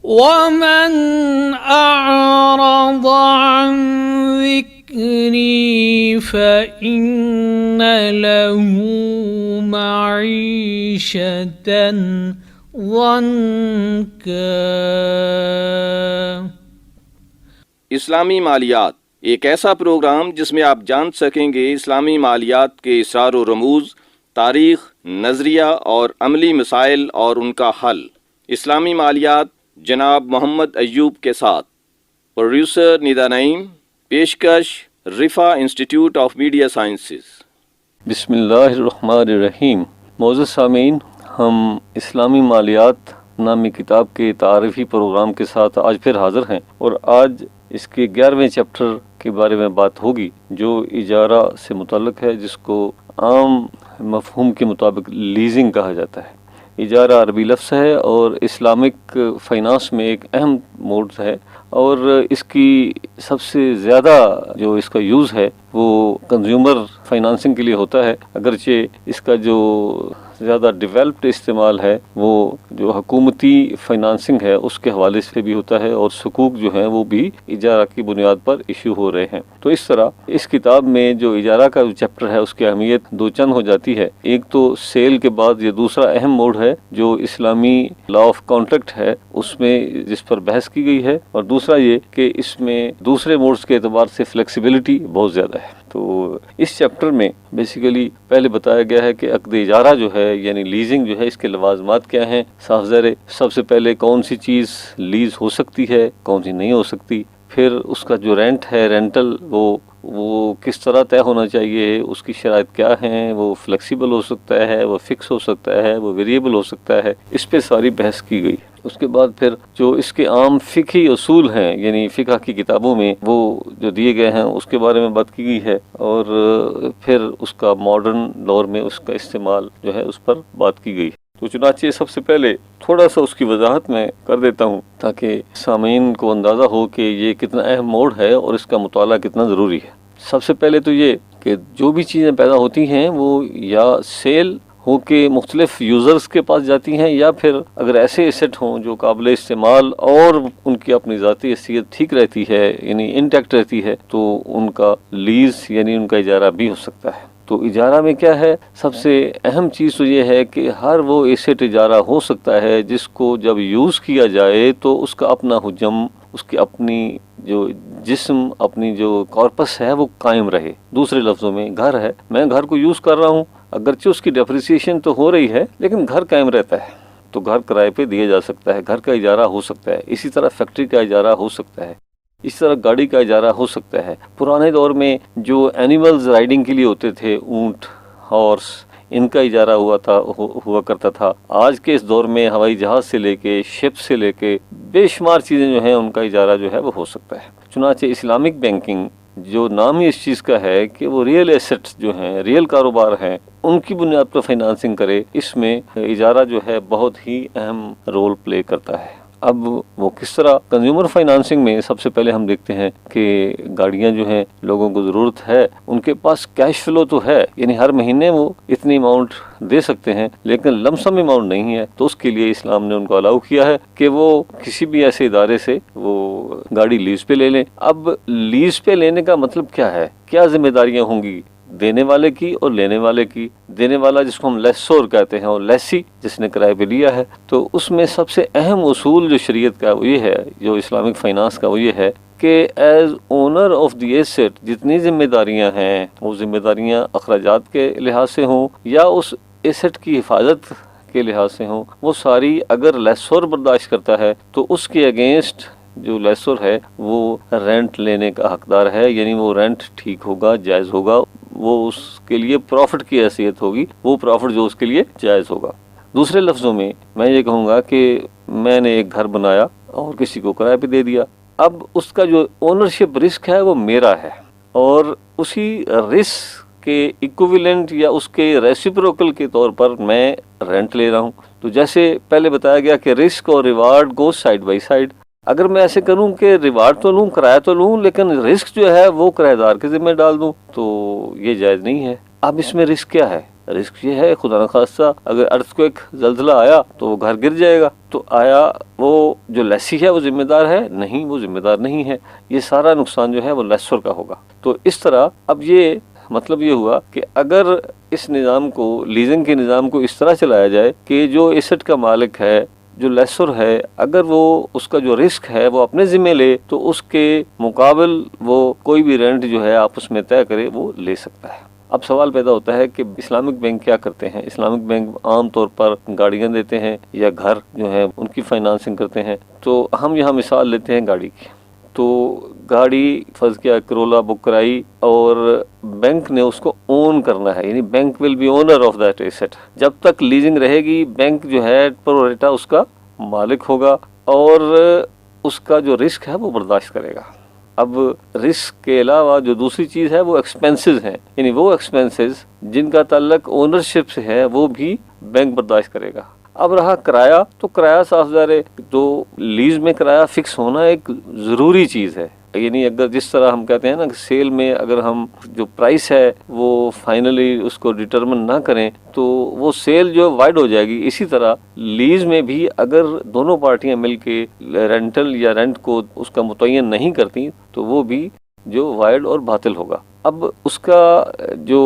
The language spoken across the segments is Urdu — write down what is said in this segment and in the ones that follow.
ومن أعرض عن ذكري فإن له معيشة ضنكا۔ اسلامی مالیات ایک ایسا پروگرام جس میں آپ جان سکیں گے اسلامی مالیات کے اسرار و رموز، تاریخ، نظریہ اور عملی مسائل اور ان کا حل۔ اسلامی مالیات جناب محمد ایوب کے ساتھ، پروڈیوسر ندا نعیم، پیشکش رفا انسٹیٹیوٹ آف میڈیا سائنسز۔ بسم اللہ الرحمن الرحیم۔ معزز سامعین، ہم اسلامی مالیات نامی کتاب کے تعارفی پروگرام کے ساتھ آج پھر حاضر ہیں، اور آج اس کے 11ویں چیپٹر کے بارے میں بات ہوگی جو اجارہ سے متعلق ہے، جس کو عام مفہوم کے مطابق لیزنگ کہا جاتا ہے۔ اجارہ عربی لفظ ہے اور اسلامک فائنانس میں ایک اہم موڈ ہے، اور اس کی سب سے زیادہ جو اس کا یوز ہے وہ کنزیومر فائنانسنگ کے لیے ہوتا ہے، اگرچہ اس کا جو زیادہ ڈیولپڈ استعمال ہے وہ جو حکومتی فائنانسنگ ہے اس کے حوالے سے بھی ہوتا ہے، اور حقوق جو ہیں وہ بھی اجارہ کی بنیاد پر ایشو ہو رہے ہیں۔ تو اس طرح اس کتاب میں جو اجارہ کا جو چیپٹر ہے اس کی اہمیت دو چند ہو جاتی ہے۔ ایک تو سیل کے بعد یہ دوسرا اہم موڈ ہے جو اسلامی لا آف کانٹریکٹ ہے، اس میں جس پر بحث کی گئی ہے، اور دوسرا یہ کہ اس میں دوسرے موڈز کے اعتبار سے فلیکسیبلٹی بہت زیادہ ہے۔ تو اس چیپٹر میں بیسیکلی پہلے بتایا گیا ہے کہ عقد اجارہ جو ہے یعنی لیزنگ جو ہے، اس کے لوازمات کیا ہیں۔ صاف ظاہر ہے سب سے پہلے کون سی چیز لیز ہو سکتی ہے، کون سی نہیں ہو سکتی، پھر اس کا جو رینٹ ہے، رینٹل وہ کس طرح طے ہونا چاہیے، اس کی شرائط کیا ہیں، وہ فلیکسیبل ہو سکتا ہے، وہ فکس ہو سکتا ہے، وہ ویریبل ہو سکتا ہے، اس پہ ساری بحث کی گئی۔ اس کے بعد پھر جو اس کے عام فقہی اصول ہیں، یعنی فقہ کی کتابوں میں وہ جو دیے گئے ہیں اس کے بارے میں بات کی گئی ہے، اور پھر اس کا ماڈرن دور میں اس کا استعمال جو ہے اس پر بات کی گئی۔ تو چنانچہ سب سے پہلے تھوڑا سا اس کی وضاحت میں کر دیتا ہوں تاکہ سامعین کو اندازہ ہو کہ یہ کتنا اہم موڈ ہے اور اس کا مطالعہ کتنا ضروری ہے۔ سب سے پہلے تو یہ کہ جو بھی چیزیں پیدا ہوتی ہیں وہ یا سیل ہو کے مختلف یوزرز کے پاس جاتی ہیں، یا پھر اگر ایسے ایسٹ ہوں جو قابل استعمال اور ان کی اپنی ذاتی حیثیت ٹھیک رہتی ہے، یعنی انٹیکٹ رہتی ہے، تو ان کا لیز یعنی ان کا اجارہ بھی ہو سکتا ہے۔ تو اجارہ میں کیا ہے، سب سے اہم چیز تو یہ ہے کہ ہر وہ ایسٹ اجارہ ہو سکتا ہے جس کو جب یوز کیا جائے تو اس کا اپنا حجم، اس کی اپنی جو جسم، اپنی جو کارپس ہے وہ قائم رہے۔ دوسرے لفظوں میں گھر ہے، میں گھر کو یوز کر رہا ہوں، اگرچہ اس کی ڈیپریسیشن تو ہو رہی ہے لیکن گھر قائم رہتا ہے، تو گھر کرائے پہ دیا جا سکتا ہے، گھر کا اجارہ ہو سکتا ہے۔ اسی طرح فیکٹری کا اجارہ ہو سکتا ہے، اس طرح گاڑی کا اجارہ ہو سکتا ہے۔ پرانے دور میں جو اینیملز رائڈنگ کے لیے ہوتے تھے، اونٹ، ہارس، ان کا اجارہ ہوا کرتا تھا۔ آج کے اس دور میں ہوائی جہاز سے لے کے شپ سے لے کے بے شمار چیزیں جو ہیں ان کا اجارہ جو ہے وہ ہو سکتا ہے۔ چنانچہ اسلامک بینکنگ جو نام ہی اس چیز کا ہے کہ وہ ریئل ایسٹ جو ہیں، ریئل کاروبار ہیں، ان کی بنیاد پر فائنانسنگ کرے، اس میں اجارہ جو ہے بہت ہی اہم رول پلے کرتا ہے۔ اب وہ کس طرح؟ کنزیومر فائنانسنگ میں سب سے پہلے ہم دیکھتے ہیں کہ گاڑیاں جو ہیں لوگوں کو ضرورت ہے، ان کے پاس کیش فلو تو ہے، یعنی ہر مہینے وہ اتنی اماؤنٹ دے سکتے ہیں، لیکن لم سم اماؤنٹ نہیں ہے، تو اس کے لیے اسلام نے ان کو الاؤ کیا ہے کہ وہ کسی بھی ایسے ادارے سے وہ گاڑی لیز پہ لے لیں۔ اب لیز پہ لینے کا مطلب کیا ہے؟ کیا ذمہ داریاں ہوں گی دینے والے کی اور لینے والے کی؟ دینے والا جس کو ہم لیسور کہتے ہیں، اور لیسی جس نے کرائے پہ لیا ہے۔ تو اس میں سب سے اہم اصول جو شریعت کا وہ یہ ہے، جو اسلامک فائنانس کا وہ یہ ہے کہ as owner of the asset جتنی ذمہ داریاں ہیں، وہ ذمہ داریاں اخراجات کے لحاظ سے ہوں یا اس ایسٹ کی حفاظت کے لحاظ سے ہوں، وہ ساری اگر لیسور برداشت کرتا ہے تو اس کے اگینسٹ جو لیسور ہے وہ رینٹ لینے کا حقدار ہے، یعنی وہ رینٹ ٹھیک ہوگا، جائز ہوگا، وہ اس کے لیے پروفٹ کی حیثیت ہوگی، وہ پروفٹ جو اس کے لیے جائز ہوگا۔ دوسرے لفظوں میں میں یہ کہوں گا کہ میں نے ایک گھر بنایا اور کسی کو کرائے پہ دے دیا، اب اس کا جو اونرشپ رسک ہے وہ میرا ہے، اور اسی رسک کے ایکویلنٹ یا اس کے ریسیپروکل کے طور پر میں رینٹ لے رہا ہوں۔ تو جیسے پہلے بتایا گیا کہ رسک اور reward go side by side, اگر میں ایسے کروں کہ ریوارڈ تو لوں، کرایہ تو لوں، لیکن رسک جو ہے وہ کرایہ دار کے ذمہ ڈال دوں، تو یہ جائز نہیں ہے۔ اب اس میں رسک کیا ہے؟ رسک یہ ہے خدا نخواستہ اگر ارتھکویک زلزلہ آیا تو وہ گھر گر جائے گا، تو آیا وہ جو لیسی ہے وہ ذمہ دار ہے؟ نہیں، وہ ذمہ دار نہیں ہے، یہ سارا نقصان جو ہے وہ لیسر کا ہوگا۔ تو اس طرح اب یہ مطلب یہ ہوا کہ اگر اس نظام کو، لیزنگ کے نظام کو اس طرح چلایا جائے کہ جو ایسٹ کا مالک ہے، جو لیسر ہے، اگر وہ اس کا جو رسک ہے وہ اپنے ذمہ لے تو اس کے مقابل وہ کوئی بھی رینٹ جو ہے آپس میں طے کرے وہ لے سکتا ہے۔ اب سوال پیدا ہوتا ہے کہ اسلامک بینک کیا کرتے ہیں؟ اسلامک بینک عام طور پر گاڑیاں دیتے ہیں یا گھر جو ہے ان کی فائنانسنگ کرتے ہیں۔ تو ہم یہاں مثال لیتے ہیں گاڑی کی، تو گاڑی فرض کیا کرولا بک کرائی اور بینک نے اس کو اون کرنا ہے، یعنی bank will be owner of that asset. جب تک لیزنگ رہے گی بینک جو ہے پرو ریٹا اس کا مالک ہوگا اور اس کا جو رسک ہے وہ برداشت کرے گا۔ اب رسک کے علاوہ جو دوسری چیز ہے وہ ایکسپینسز ہیں، یعنی وہ ایکسپینسز جن کا تعلق اونرشپ سے ہے وہ بھی بینک برداشت کرے گا۔ اب رہا کرایہ، تو کرایہ صاف ظاہر ہے، تو لیز میں کرایہ فکس ہونا ایک ضروری چیز ہے، یعنی اگر جس طرح ہم کہتے ہیں نا کہ سیل میں اگر ہم جو پرائس ہے وہ فائنلی اس کو ڈٹرمن نہ کریں تو وہ سیل جو وائڈ ہو جائے گی، اسی طرح لیز میں بھی اگر دونوں پارٹیاں مل کے رینٹل یا رینٹ کو اس کا متعین نہیں کرتی تو وہ بھی جو وائڈ اور باطل ہوگا۔ اب اس کا جو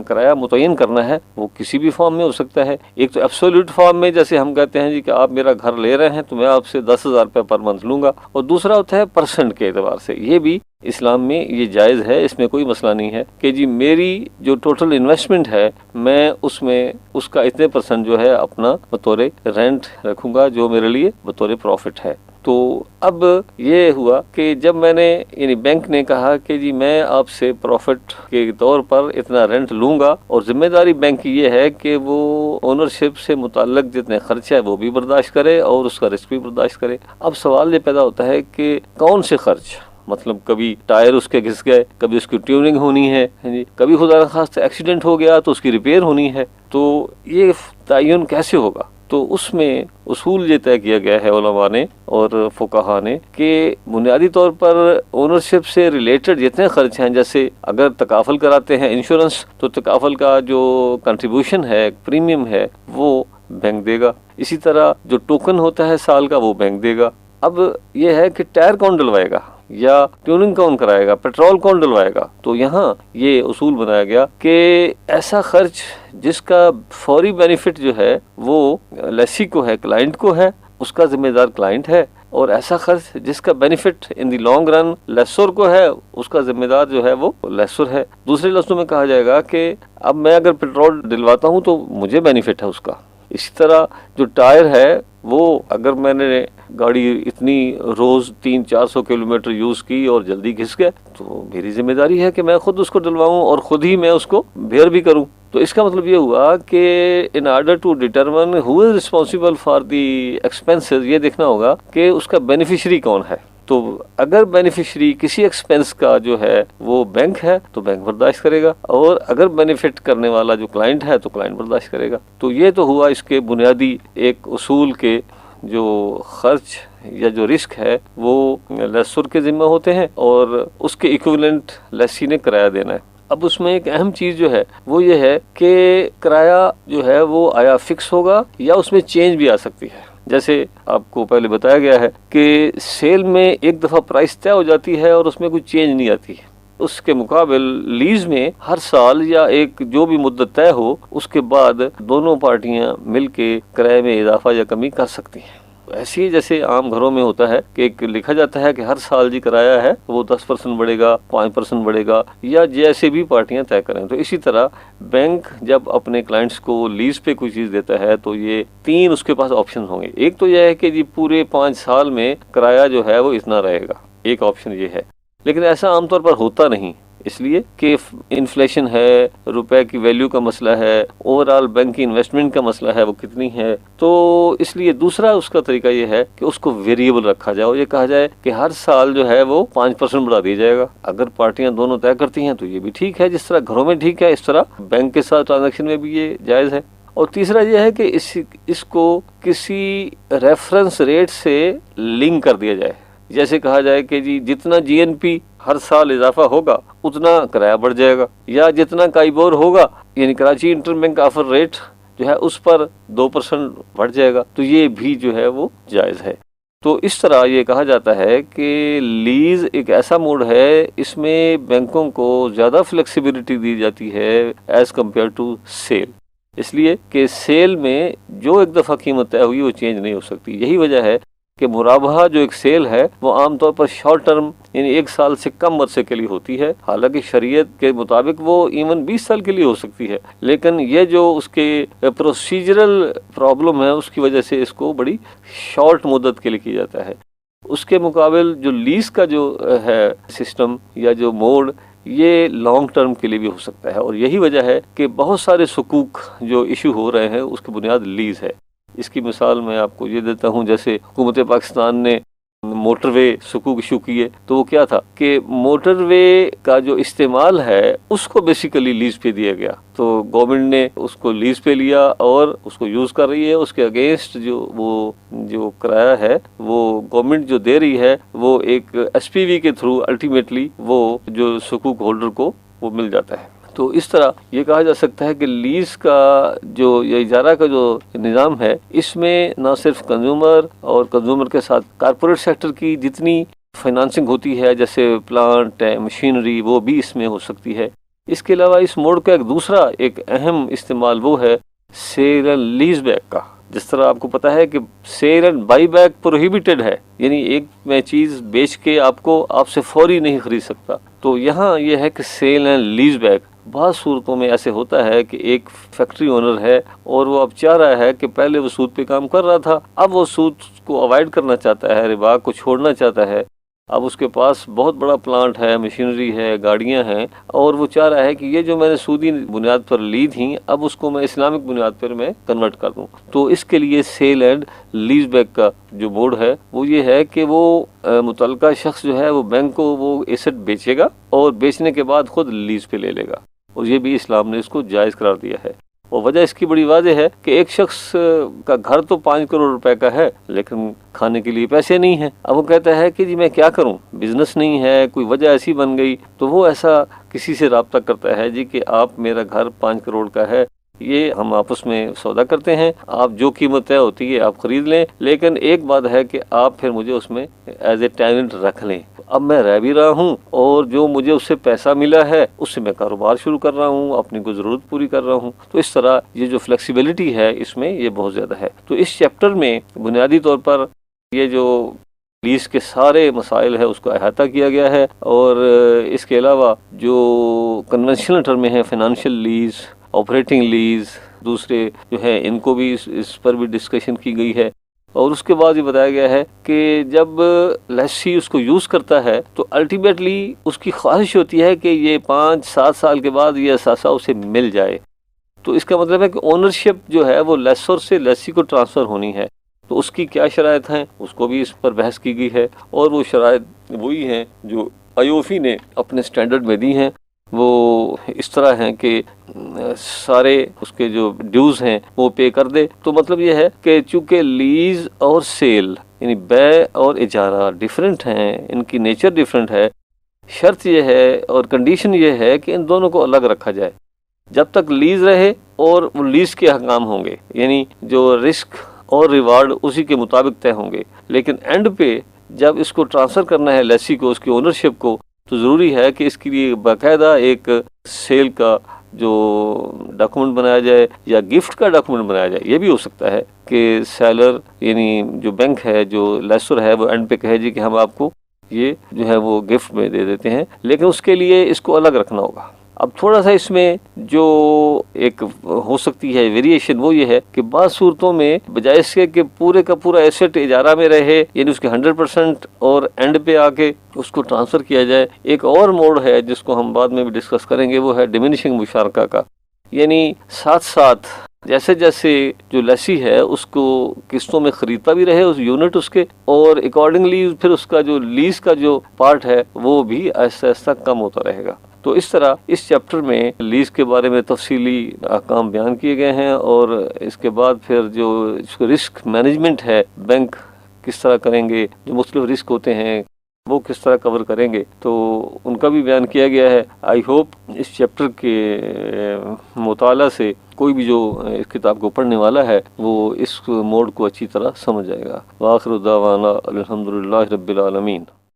کرایہ متعین کرنا ہے وہ کسی بھی فارم میں ہو سکتا ہے، ایک تو ایبسولوٹ فارم میں جیسے ہم کہتے ہیں جی کہ آپ میرا گھر لے رہے ہیں تو میں آپ سے 10,000 روپے پر منتھ لوں گا، اور دوسرا ہوتا ہے پرسنٹ کے اعتبار سے، یہ بھی اسلام میں یہ جائز ہے، اس میں کوئی مسئلہ نہیں ہے کہ جی میری جو ٹوٹل انویسٹمنٹ ہے میں اس میں اس کا اتنے پرسنٹ جو ہے اپنا بطور رینٹ رکھوں گا جو میرے لیے بطور پروفٹ ہے۔ تو اب یہ ہوا کہ جب میں نے یعنی بینک نے کہا کہ جی میں آپ سے پروفٹ کے طور پر اتنا رینٹ لوں گا، اور ذمہ داری بینک کی یہ ہے کہ وہ اونرشپ سے متعلق جتنے خرچہ ہے وہ بھی برداشت کرے اور اس کا رسک بھی برداشت کرے۔ اب سوال یہ پیدا ہوتا ہے کہ کون سے خرچ، مطلب کبھی ٹائر اس کے گھس گئے، کبھی اس کی ٹیوننگ ہونی ہے، کبھی خدا نخواستہ ایکسیڈنٹ ہو گیا تو اس کی ریپیئر ہونی ہے، تو یہ تعین کیسے ہوگا؟ تو اس میں اصول یہ طے کیا گیا ہے علماء نے اور فقہا نے کہ بنیادی طور پر اونرشپ سے ریلیٹڈ جتنے خرچ ہیں، جیسے اگر تکافل کراتے ہیں انشورنس تو تکافل کا جو کنٹریبیوشن ہے، پریمیم ہے، وہ بینک دے گا، اسی طرح جو ٹوکن ہوتا ہے سال کا وہ بینک دے گا۔ اب یہ ہے کہ ٹائر کون ڈلوائے گا یا ٹیوننگ کون کرائے گا، پیٹرول کون ڈلوائے گا؟ تو یہاں یہ اصول بنایا گیا کہ ایسا خرچ جس کا فوری بینیفٹ جو ہے وہ لیسی کو ہے، کلائنٹ کو ہے، اس کا ذمہ دار کلائنٹ ہے، اور ایسا خرچ جس کا benefit in the long run lesser کو ہے، اس کا ذمہ دار جو ہے وہ لیسر ہے۔ دوسرے لفظوں میں کہا جائے گا کہ اب میں اگر پیٹرول ڈلواتا ہوں تو مجھے بینیفٹ ہے اس کا، اسی طرح جو ٹائر ہے وہ اگر میں نے گاڑی اتنی روز 300-400 کلومیٹر یوز کی اور جلدی گھس گئے تو میری ذمہ داری ہے کہ میں خود اس کو ڈلواؤں اور خود ہی میں اس کو بیئر بھی کروں۔ تو اس کا مطلب یہ ہوا کہ in order to determine who is responsible for the expenses, یہ دیکھنا ہوگا کہ اس کا بینیفیشری کون ہے۔ تو اگر بینیفیشری کسی ایکسپینس کا جو ہے وہ بینک ہے تو بینک برداشت کرے گا، اور اگر بینیفٹ کرنے والا جو کلائنٹ ہے تو کلائنٹ برداشت کرے گا۔ تو یہ تو ہوا اس کے بنیادی ایک اصول کے جو خرچ یا جو رسک ہے وہ لیسر کے ذمہ ہوتے ہیں اور اس کے ایکویولنٹ لیسی نے کرایہ دینا ہے۔ اب اس میں ایک اہم چیز جو ہے وہ یہ ہے کہ کرایہ جو ہے وہ آیا فکس ہوگا یا اس میں چینج بھی آ سکتی ہے۔ جیسے آپ کو پہلے بتایا گیا ہے کہ سیل میں ایک دفعہ پرائس طے ہو جاتی ہے اور اس میں کوئی چینج نہیں آتی ہے، اس کے مقابل لیز میں ہر سال یا ایک جو بھی مدت طے ہو اس کے بعد دونوں پارٹیاں مل کے کرائے میں اضافہ یا کمی کر سکتی ہیں۔ ایسے ہی جیسے عام گھروں میں ہوتا ہے کہ ایک لکھا جاتا ہے کہ ہر سال جی کرایہ ہے وہ 10% بڑھے گا، 5% بڑھے گا، یا جیسے بھی پارٹیاں طے کریں، تو اسی طرح بینک جب اپنے کلائنٹس کو لیز پہ کوئی چیز دیتا ہے تو یہ 3 اس کے پاس آپشن ہوں گے۔ ایک تو یہ ہے کہ جی پورے 5 سال میں کرایہ جو ہے وہ اتنا رہے گا، ایک آپشن یہ ہے، لیکن ایسا عام طور پر ہوتا نہیں، اس لیے کہ انفلیشن ہے، روپے کی ویلیو کا مسئلہ ہے، اوور آل بینک کی انویسٹمنٹ کا مسئلہ ہے وہ کتنی ہے، تو اس لیے دوسرا اس کا طریقہ یہ ہے کہ اس کو ویریبل رکھا جائے اور یہ کہا جائے کہ ہر سال جو ہے وہ 5% بڑھا دیا جائے گا۔ اگر پارٹیاں دونوں طے کرتی ہیں تو یہ بھی ٹھیک ہے، جس طرح گھروں میں ٹھیک ہے اس طرح بینک کے ساتھ ٹرانزیکشن میں بھی یہ جائز ہے۔ اور تیسرا یہ ہے کہ اس کو کسی ریفرنس ریٹ سے لنک کر دیا جائے، جیسے کہا جائے کہ جی جتنا جی این پی ہر سال اضافہ ہوگا اتنا کرایہ بڑھ جائے گا، یا جتنا کائبور ہوگا یعنی Karachi interbank offer rate جو ہے اس پر 2% بڑھ جائے گا، تو یہ بھی جو ہے وہ جائز ہے۔ تو اس طرح یہ کہا جاتا ہے کہ لیز ایک ایسا موڈ ہے، اس میں بینکوں کو زیادہ فلیکسیبلٹی دی جاتی ہے ایز کمپیئر ٹو سیل، اس لیے کہ سیل میں جو ایک دفعہ قیمت طے ہوئی وہ چینج نہیں ہو سکتی۔ یہی وجہ ہے کہ مرابحہ جو ایک سیل ہے وہ عام طور پر شارٹ ٹرم یعنی 1 سال سے کم عرصے کے لیے ہوتی ہے، حالانکہ شریعت کے مطابق وہ ایون 20 سال کے لیے ہو سکتی ہے، لیکن یہ جو اس کے پروسیجرل پرابلم ہے اس کی وجہ سے اس کو بڑی شارٹ مدت کے لیے کیا جاتا ہے۔ اس کے مقابل جو لیز کا جو ہے سسٹم یا جو موڈ، یہ لانگ ٹرم کے لیے بھی ہو سکتا ہے، اور یہی وجہ ہے کہ بہت سارے حقوق جو ایشو ہو رہے ہیں اس کی بنیاد لیز ہے۔ اس کی مثال میں آپ کو یہ دیتا ہوں، جیسے حکومت پاکستان نے موٹر وے حقوق ایشو کیے، تو وہ کیا تھا کہ موٹر وے کا جو استعمال ہے اس کو بیسیکلی لیز پہ دیا گیا، تو گورنمنٹ نے اس کو لیز پہ لیا اور اس کو یوز کر رہی ہے۔ اس کے اگینسٹ جو کرایہ ہے وہ گورنمنٹ جو دے رہی ہے وہ ایک ایس پی وی کے تھرو الٹیمیٹلی وہ جو حقوق ہولڈر کو وہ مل جاتا ہے۔ تو اس طرح یہ کہا جا سکتا ہے کہ لیز کا جو یا اجارہ کا جو نظام ہے، اس میں نہ صرف کنزیومر اور کنزیومر کے ساتھ کارپوریٹ سیکٹر کی جتنی فائنانسنگ ہوتی ہے جیسے پلانٹ مشینری، وہ بھی اس میں ہو سکتی ہے۔ اس کے علاوہ اس موڈ کا ایک اہم استعمال وہ ہے سیل اینڈ لیز بیک کا۔ جس طرح آپ کو پتا ہے کہ sale and buy back prohibited ہے، یعنی ایک میں چیز بیچ کے آپ سے فوری نہیں خرید سکتا، تو یہاں یہ ہے کہ سیل اینڈ لیز بیک بعض صورتوں میں ایسے ہوتا ہے کہ ایک فیکٹری اونر ہے اور وہ اب چاہ رہا ہے کہ پہلے وہ سود پہ کام کر رہا تھا، اب وہ سود کو اوائڈ کرنا چاہتا ہے، ربا کو چھوڑنا چاہتا ہے، اب اس کے پاس بہت بڑا پلانٹ ہے، مشینری ہے، گاڑیاں ہیں، اور وہ چاہ رہا ہے کہ یہ جو میں نے سودی بنیاد پر لی تھیں اب اس کو میں اسلامک بنیاد پر میں کنورٹ کر دوں۔ تو اس کے لیے سیل اینڈ لیز بیک کا جو موڈ ہے وہ یہ ہے کہ وہ متعلقہ شخص جو ہے وہ بینک کو وہ ایسٹ بیچے گا اور بیچنے کے بعد خود لیز پہ لے لے گا، اور یہ بھی اسلام نے اس کو جائز قرار دیا ہے۔ اور وجہ اس کی بڑی واضح ہے کہ ایک شخص کا گھر تو 5 کروڑ روپے کا ہے لیکن کھانے کے لیے پیسے نہیں ہیں، اب وہ کہتا ہے کہ جی میں کیا کروں، بزنس نہیں ہے، کوئی وجہ ایسی بن گئی، تو وہ ایسا کسی سے رابطہ کرتا ہے جی کہ آپ میرا گھر 5 کروڑ کا ہے، یہ ہم آپس میں سودا کرتے ہیں، آپ جو قیمت طے ہوتی ہے آپ خرید لیں، لیکن ایک بات ہے کہ آپ پھر مجھے اس میں ایز اے ٹیننٹ رکھ لیں۔ اب میں رہ بھی رہا ہوں اور جو مجھے اس سے پیسہ ملا ہے اس سے میں کاروبار شروع کر رہا ہوں، اپنی کوئی ضرورت پوری کر رہا ہوں، تو اس طرح یہ جو فلیکسیبلٹی ہے اس میں یہ بہت زیادہ ہے۔ تو اس چیپٹر میں بنیادی طور پر یہ جو لیز کے سارے مسائل ہے اس کو احاطہ کیا گیا ہے، اور اس کے علاوہ جو کنونشنل ٹرم ہیں فائنانشیل لیز، آپریٹنگ لیز، دوسرے جو ہیں ان کو بھی اس پر بھی ڈسکشن کی گئی ہے، اور اس کے بعد یہ بتایا گیا ہے کہ جب لیسی اس کو یوز کرتا ہے تو الٹیمیٹلی اس کی خواہش ہوتی ہے کہ یہ 5-7 سال کے بعد یہ اثاثہ اسے مل جائے، تو اس کا مطلب ہے کہ اونرشپ جو ہے وہ لیسر سے لیسی کو ٹرانسفر ہونی ہے، تو اس کی کیا شرائط ہیں اس کو بھی اس پر بحث کی گئی ہے، اور وہ شرائط وہی ہیں جو ایوفی نے اپنے سٹینڈرڈ میں دی ہیں۔ وہ اس طرح ہیں کہ سارے اس کے جو ڈیوز ہیں وہ پے کر دے، تو مطلب یہ ہے کہ چونکہ لیز اور سیل یعنی بے اور اجارہ ڈیفرنٹ ہیں، ان کی نیچر ڈیفرنٹ ہے، شرط یہ ہے اور کنڈیشن یہ ہے کہ ان دونوں کو الگ رکھا جائے جب تک لیز رہے، اور وہ لیز کے احکام ہوں گے، یعنی جو رسک اور ریوارڈ اسی کے مطابق طے ہوں گے، لیکن اینڈ پہ جب اس کو ٹرانسفر کرنا ہے لیسی کو، اس کی اونرشپ کو، تو ضروری ہے کہ اس کے لیے باقاعدہ ایک سیل کا جو ڈاکومنٹ بنایا جائے یا گفٹ کا ڈاکومنٹ بنایا جائے۔ یہ بھی ہو سکتا ہے کہ سیلر یعنی جو بینک ہے، جو لیسر ہے، وہ اینڈ پہ کہے جی کہ ہم آپ کو یہ جو ہے وہ گفٹ میں دے دیتے ہیں، لیکن اس کے لیے اس کو الگ رکھنا ہوگا۔ اب تھوڑا سا اس میں جو ایک ہو سکتی ہے ویریشن وہ یہ ہے کہ بعض صورتوں میں بجائے اس کے کہ پورے کا پورا ایسٹ اجارہ میں رہے، یعنی اس کے 100% اور اینڈ پہ آ کے اس کو ٹرانسفر کیا جائے، ایک اور موڈ ہے جس کو ہم بعد میں بھی ڈسکس کریں گے، وہ ہے ڈیمینشنگ مشارکہ کا، یعنی ساتھ ساتھ جیسے جیسے جو لیسی ہے اس کو قسطوں میں خریدتا بھی رہے اس یونٹ اس کے، اور اکارڈنگلی پھر اس کا جو لیز کا جو پارٹ ہے وہ بھی آہستہ آہستہ کم ہوتا رہے گا۔ تو اس طرح اس چیپٹر میں لیز کے بارے میں تفصیلی احکام بیان کیے گئے ہیں، اور اس کے بعد پھر جو رسک مینجمنٹ ہے، بینک کس طرح کریں گے، جو مختلف رسک ہوتے ہیں، وہ کس طرح کور کریں گے، تو ان کا بھی بیان کیا گیا ہے۔ آئی ہوپ اس چیپٹر کے مطالعہ سے کوئی بھی جو اس کتاب کو پڑھنے والا ہے وہ اس موڈ کو اچھی طرح سمجھ جائے گا۔ وآخر دعوانا الحمدللہ رب العالمین۔